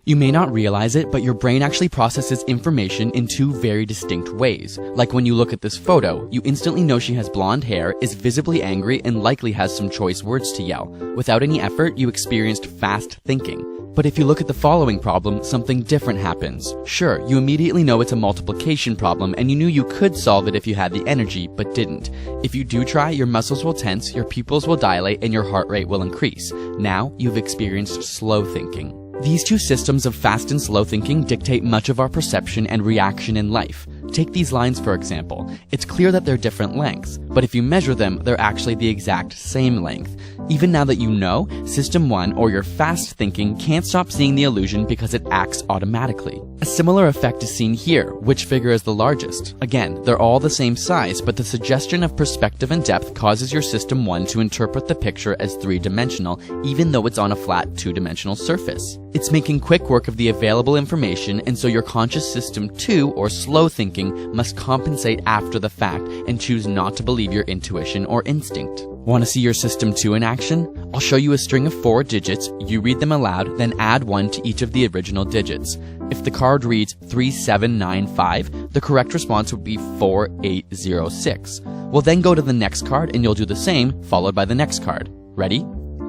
You may not realize it, but your brain actually processes information in two very distinct ways. Like when you look at this photo, you instantly know she has blonde hair, is visibly angry, and likely has some choice words to yell. Without any effort, you experienced fast thinking. But if you look at the following problem, something different happens. Sure, you immediately know it's a multiplication problem and you knew you could solve it if you had the energy, but didn't. If you do try, your muscles will tense, your pupils will dilate, and your heart rate will increase. Now, you've experienced slow thinking. These two systems of fast and slow thinking dictate much of our perception and reaction in life. Take these lines for example. It's clear that they're different lengths, but if you measure them, they're actually the exact same length. Even now that you know, System 1 or your fast thinking can't stop seeing the illusion because it acts automatically. A similar effect is seen here. Which figure is the largest? Again, they're all the same size, but the suggestion of perspective and depth causes your System 1 to interpret the picture as three-dimensional, even though it's on a flat two-dimensional surface. It's making quick work of the available information, and so your conscious System 2 or slow thinking must compensate after the fact and choose not to believe your intuition or instinct. Want to see your System 2 in action? I'll show you a string of 4 digits, you read them aloud, then add 1 to each of the original digits. If the card reads 3795, the correct response would be 4806. We'll then go to the next card and you'll do the same, followed by the next card. Ready?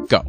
Go.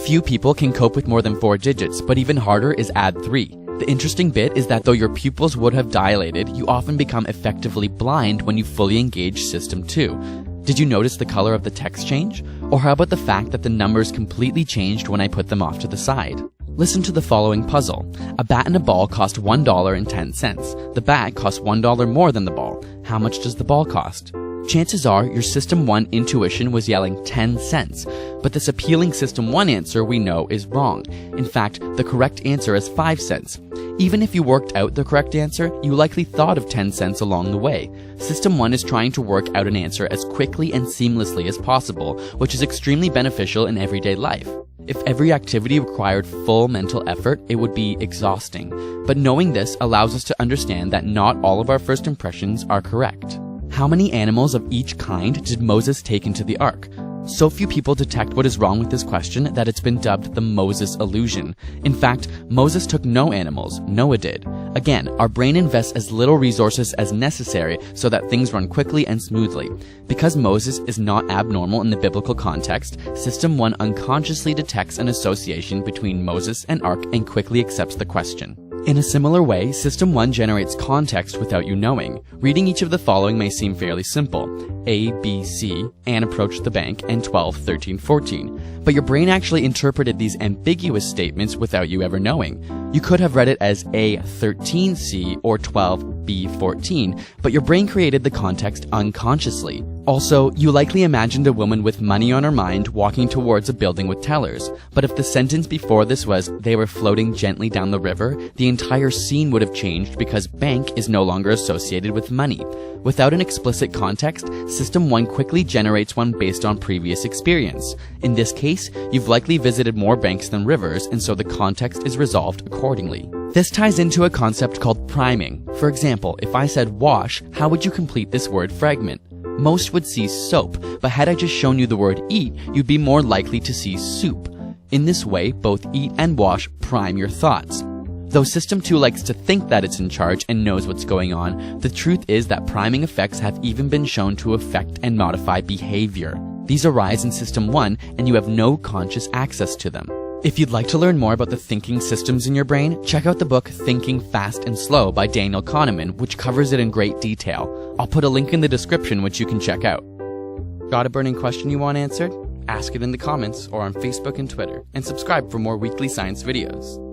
Few people can cope with more than 4 digits, but even harder is add 3. The interesting bit is that though your pupils would have dilated, you often become effectively blind when you fully engage System 2. Did you notice the color of the text change? Or how about the fact that the numbers completely changed when I put them off to the side? Listen to the following puzzle. A bat and a ball cost $1.10. The bat costs $1 more than the ball. How much does the ball cost? Chances are your System 1 intuition was yelling 10 cents, but this appealing System 1 answer we know is wrong. In fact, the correct answer is 5 cents. Even if you worked out the correct answer, you likely thought of 10 cents along the way. System 1 is trying to work out an answer as quickly and seamlessly as possible, which is extremely beneficial in everyday life. If every activity required full mental effort, it would be exhausting. But knowing this allows us to understand that not all of our first impressions are correct. How many animals of each kind did Moses take into the ark? So few people detect what is wrong with this question that it's been dubbed the Moses illusion. In fact, Moses took no animals, Noah did. Again, our brain invests as little resources as necessary so that things run quickly and smoothly. Because Moses is not abnormal in the biblical context, System 1 unconsciously detects an association between Moses and ark and quickly accepts the question. In a similar way, System 1 generates context without you knowing. Reading each of the following may seem fairly simple. A, B, C, Anne approached the bank, and 12, 13, 14. But your brain actually interpreted these ambiguous statements without you ever knowing. You could have read it as A, 13C, or 12, B, 14, but your brain created the context unconsciously. Also, you likely imagined a woman with money on her mind walking towards a building with tellers. But if the sentence before this was, they were floating gently down the river, the entire scene would have changed because bank is no longer associated with money. Without an explicit context, System 1 quickly generates one based on previous experience. In this case, you've likely visited more banks than rivers, and so the context is resolved accordingly. This ties into a concept called priming. For example, if I said wash, how would you complete this word fragment? Most would see soap, but had I just shown you the word eat, you'd be more likely to see soup. In this way, both eat and wash prime your thoughts. Though System 2 likes to think that it's in charge and knows what's going on, the truth is that priming effects have even been shown to affect and modify behavior. These arise in System 1, and you have no conscious access to them. If you'd like to learn more about the thinking systems in your brain, check out the book Thinking Fast and Slow by Daniel Kahneman, which covers it in great detail. I'll put a link in the description which you can check out. Got a burning question you want answered? Ask it in the comments or on Facebook and Twitter, and subscribe for more weekly science videos.